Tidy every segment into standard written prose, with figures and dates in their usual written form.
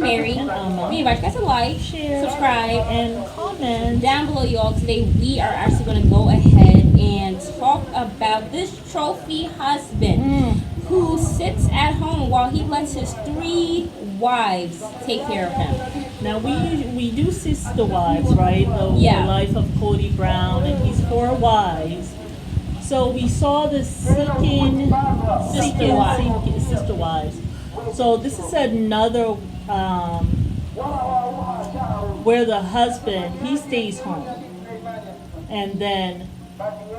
Mary. And Amma. We invite you guys to like, Share, subscribe, and comment down below, y'all. Today we are actually going to go ahead and talk about this trophy husband who sits at home while he lets his 3 wives take care of him. Now we do sister wives, right? The Yeah. life of Cody Brown and his 4 wives. So we saw the sister wives. So this is another where the husband he stays home, and then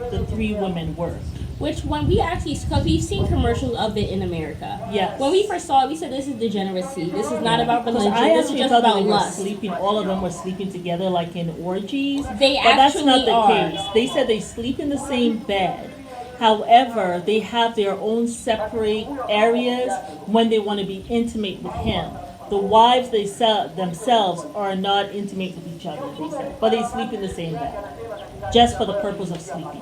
the 3 women work. Which when we actually, because we've seen commercials of it in America. Yes. When we first saw it, we said this is degeneracy. This is not about Because religion. I This is actually just thought that about they were lust. sleeping. All of them were sleeping together, like in orgies. They But that's not actually the are. case. They said they sleep in the same bed. However, they have their own separate areas when they want to be intimate with him. The wives themselves are not intimate with each other, they said, but they sleep in the same bed, just for the purpose of sleeping.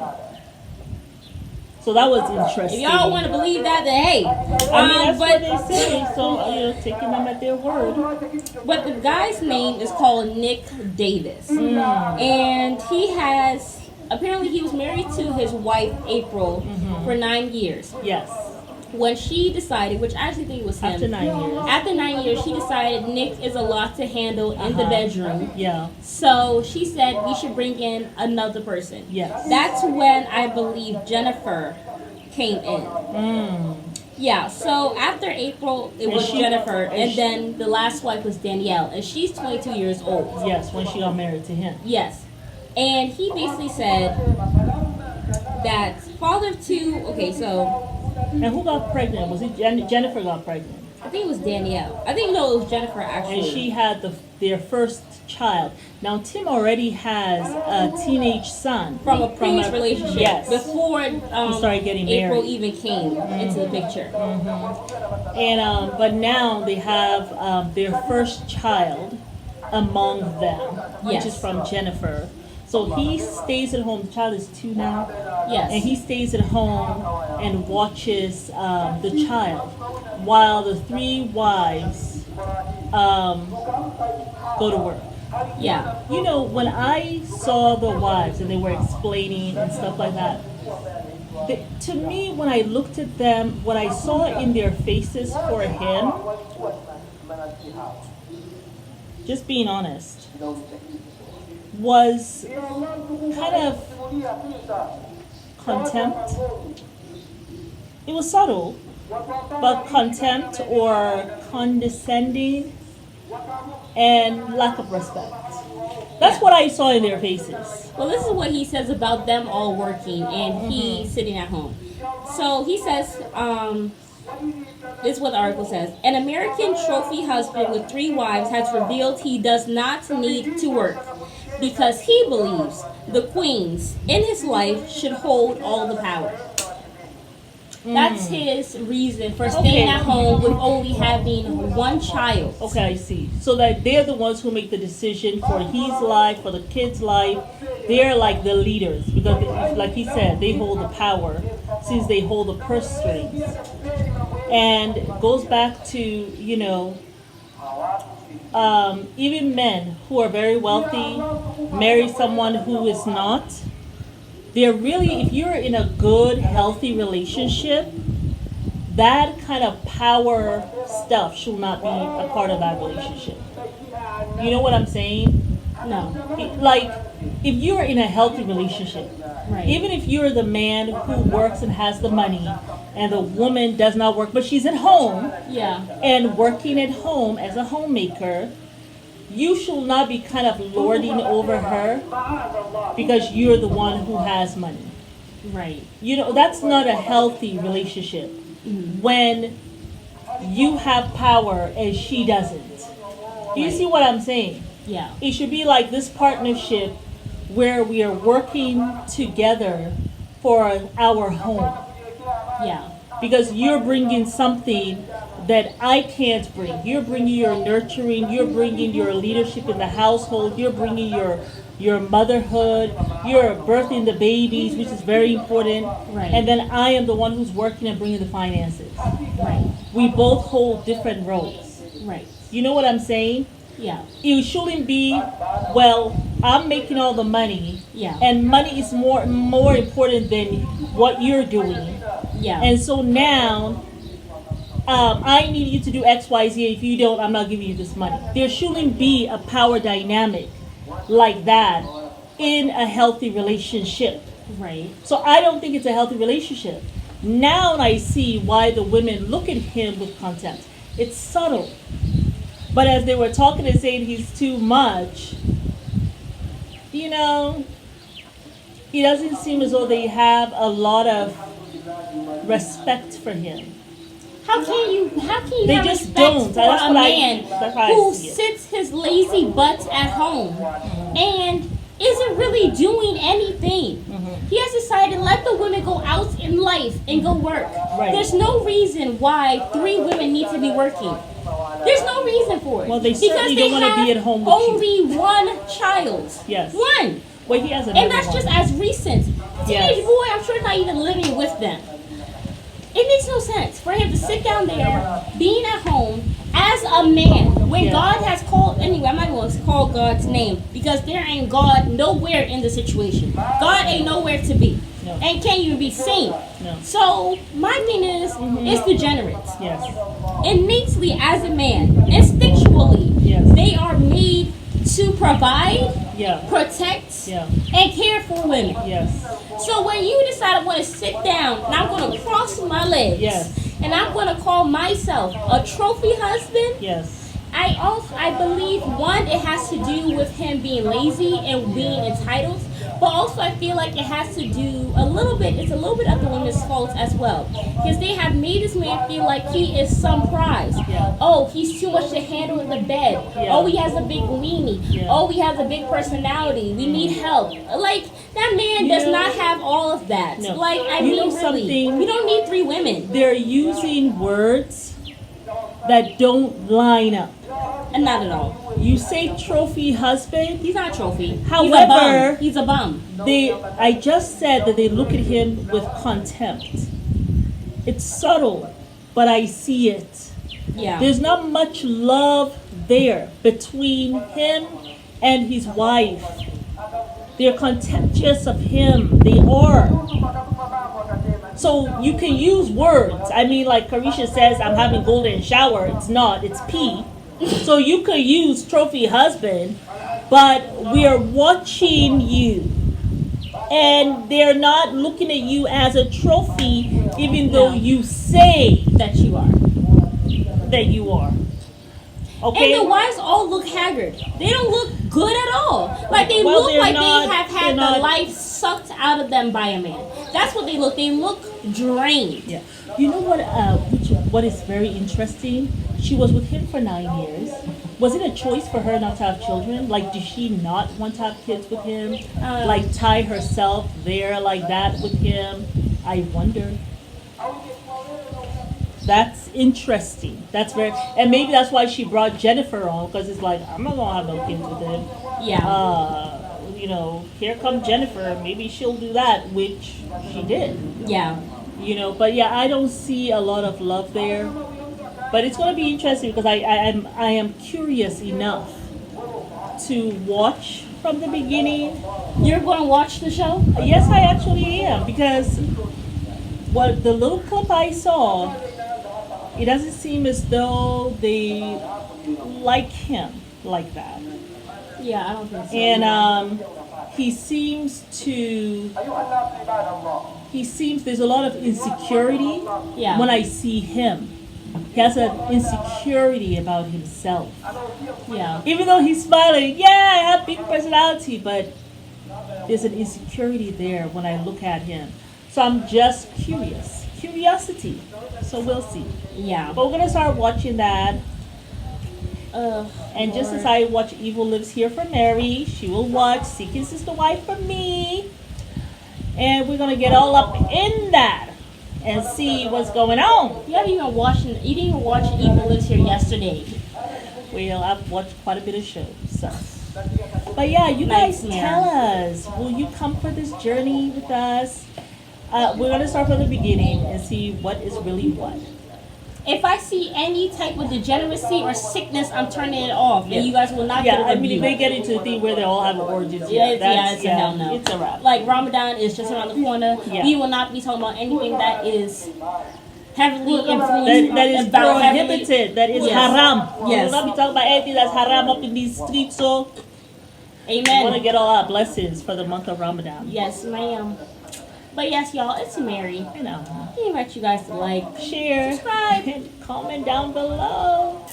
So that was interesting. If y'all want to believe that, then hey. I mean, that's what they say. So taking them at their word. But the guy's name is called Nick Davis, and he has apparently he was married to his wife April for 9 years. Yes. When she decided, which I actually think it was him. After 9 years. After 9 years, she decided Nick is a lot to handle in the bedroom. Yeah. So she said we should bring in another person. Yes. That's when I believe Jennifer came in. Yeah, so after April, it was Jennifer, and then the last wife was Danielle, and she's 22 years old. Yes, when she got married to him. Yes. And he basically said that father of 2, okay, so... And who got pregnant? Was it Jennifer got pregnant? I think it was Danielle. I think, no, it was Jennifer, actually. And she had their first child. Now, Tim already has a teenage son. From a previous relationship. Yes. Before he started getting April married. even came into the picture. And but now they have their first child among them, which is from Jennifer. So he stays at home. The child is 2 now. Yes. And he stays at home and watches the child while the 3 wives go to work. Yeah. You know, when I saw the wives and they were explaining and stuff like that, to me, when I looked at them, what I saw in their faces for him, just being honest, was kind of contempt. It was subtle, but contempt or condescending and lack of respect. That's what I saw in their faces. Well, this is what he says about them all working and he sitting at home. So he says, this is what the article says. An American trophy husband with 3 wives has revealed he does not need to work because he believes the queens in his life should hold all the power. That's his reason for staying at home with only having 1 child. Okay, I see. So that they're the ones who make the decision for his life, for the kid's life. They're like the leaders because, like he said, they hold the power since they hold the purse strings. And it goes back to, even men who are very wealthy marry someone who is not. They're really, if you're in a good, healthy relationship, that kind of power stuff should not be a part of that relationship. You know what I'm saying? No. Like, if you're in a healthy relationship, Right. even if you're the man who works and has the money, and the woman does not work, but she's at home, and working at home as a homemaker, you should not be kind of lording over her because you're the one who has money. Right. That's not a healthy relationship when you have power and she doesn't. Do you see what I'm saying? Yeah. It should be like this partnership where we are working together for our home. Yeah. Because you're bringing something that I can't bring. You're bringing your nurturing, you're bringing your leadership in the household, you're bringing your motherhood, you're birthing the babies, which is very important. Right. And then I am the one who's working and bringing the finances. Right. We both hold different roles. Right. You know what I'm saying? Yeah. It shouldn't be, well, I'm making all the money, Yeah. and money is more important than what you're doing. Yeah. And so now, I need you to do X, Y, Z. If you don't, I'm not giving you this money. There shouldn't be a power dynamic like that in a healthy relationship. Right. So I don't think it's a healthy relationship. Now I see why the women look at him with contempt. It's subtle. But as they were talking and saying he's too much, you know, it doesn't seem as though they have a lot of respect for him. How can you They have just respect don't. for That's a what man that's how I who see it. sits his lazy butt at home and isn't really doing anything? He has decided let the women go out in life and go work. Right. There's no reason why 3 women need to be working. There's no reason for it. Well, they because certainly they don't wanna have be at home with you. only 1 child. Yes. 1. Well, he has another And that's one. just as recent. Teenage Yes. boy, I'm sure not even living with them. It makes no sense for him to sit down there, being at home as a man, when Yeah. God has called. Anyway, I'm not going to call God's name because there ain't God nowhere in the situation. God ain't nowhere to be, No. and can't even be seen. No. So my thing is, it's degenerate. Yes. Innately, as a man, instinctually, Yes. they are made to provide, Yeah. protect, Yeah. and care for women. Yes. So when you decide I want to sit down and I'm going to cross my legs, Yes. and I'm going to call myself a trophy husband, Yes. I believe, one, it has to do with him being lazy and being entitled, but also I feel like it has to do it's a little bit of the women's fault as well, because they have made this man feel like he is some prize. Yeah. Oh, he's too much to handle in the bed. Yeah. Oh, he has a big weenie. Yeah. Oh, he has a big personality. We need help. Like, that man does know- not have all of that. No. Like, I You mean, know really, something? we don't need 3 women. They're using words that don't line up. And not at all. You say trophy husband. He's not a trophy. However- he's a bum. I just said that they look at him with contempt. It's subtle, but I see it. Yeah. There's not much love there between him and his wife. They're contemptuous of him. They are. So you can use words. I mean, like Carisha says, I'm having golden shower. It's not, it's pee. So you could use trophy husband, but we are watching you. And they're not looking at you as a trophy, even though No. you say that you are. that you are. Okay? And the wives all look haggard. They don't look good at all. Like, they Well, look they're like not- they have they're had the not- life sucked out of them by a man. That's what they look. They look drained. Yeah. You know what is very interesting? She was with him for 9 years. Was it a choice for her not to have children? Like, did she not want to have kids with him? Like, tie herself there like that with him? I wonder. That's interesting. That's very, and maybe that's why she brought Jennifer on, because it's like, I'm not gonna have no kids with him. Yeah. You know, here come Jennifer. Maybe she'll do that, which she did. Yeah. You know, but yeah, I don't see a lot of love there. But it's gonna be interesting because I am curious enough to watch from the beginning. You're going to watch the show? Yes, I actually am, because what the little clip I saw, it doesn't seem as though they like him like that. Yeah, I don't think so. And he seems there's a lot of insecurity Yeah. when I see him. He has an insecurity about himself. Yeah. Even though he's smiling, yeah, I have big personality, but there's an insecurity there when I look at him. So I'm just curious. Curiosity. So we'll see. Yeah. But we're gonna start watching that. Uh, And just as I watch Evil Lives Here for Mary, she will watch Seeking Sister Wife for me. And we're gonna get all up in that and see what's going on. you didn't even watch Evil Lives Here yesterday. Well, I've watched quite a bit of shows, so. But yeah, you Nice, guys yeah. tell us, will you come for this journey with us? We're gonna start from the beginning and see what is really what. If I see any type of degeneracy or sickness, I'm turning it off, and you guys will not Yeah, get a I mean, review. if they get into the thing where they all have orgies, It's a hell no. It's a wrap. Like Ramadan is just around the corner. Yeah. We will not be talking about anything that is heavily influenced. That is prohibited. That is Yes. haram. We Yes. will not be talking about anything that's haram up in these streets. So we want to Amen. get all our blessings for the month of Ramadan. Yes, ma'am. But yes, y'all, it's Mary. You know, I invite you guys to like, share, subscribe. and comment down below.